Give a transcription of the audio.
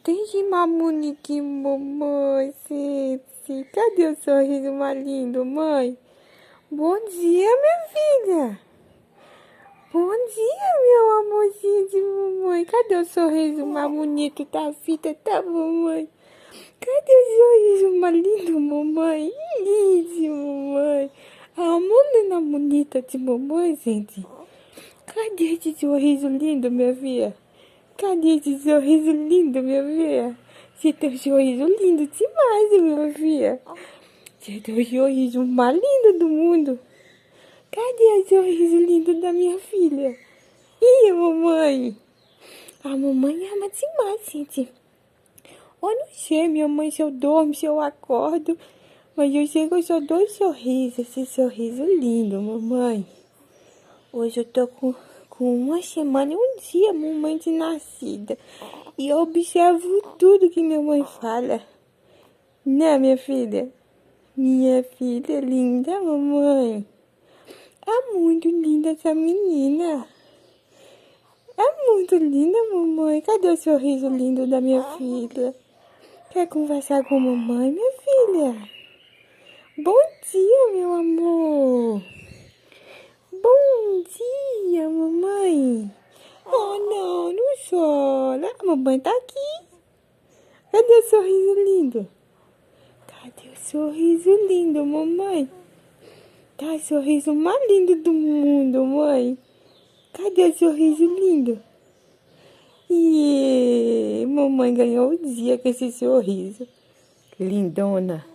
Tem de mamuni que mamãe, gente. Cadê o sorriso mais lindo, mãe? Bom dia, minha filha. Bom dia, meu amorzinho de mamãe. Cadê o sorriso mais bonito da vida da mamãe? Cadê o sorriso mais lindo, mamãe? Lindo, mamãe. A menina bonita de mamãe, gente. Cadê esse sorriso lindo, minha filha? Cadê esse sorriso lindo, minha filha? Você tem um sorriso lindo demais, minha filha. Você tem o sorriso mais lindo do mundo. Cadê o sorriso lindo da minha filha? Ih, mamãe. A mamãe ama demais, gente. Eu não sei, minha mãe, se eu dormo, se eu acordo. Mas eu sei que eu só dou um sorriso, esse sorriso lindo, mamãe. Hoje eu tô com uma semana e um dia, mamãe, de nascida. E eu observo tudo que minha mãe fala. Né, minha filha? Minha filha linda, mamãe. É muito linda essa menina. É muito linda, mamãe. Cadê o sorriso lindo da minha filha? Quer conversar com a mamãe, minha filha? Bom dia, meu amor. Bom dia, mamãe. Oh, não, não chora. A mamãe tá aqui. Cadê o sorriso lindo? Cadê o sorriso lindo, mamãe? Tá o sorriso mais lindo do mundo, mãe. Cadê o sorriso lindo? E mamãe ganhou o dia com esse sorriso. Lindona.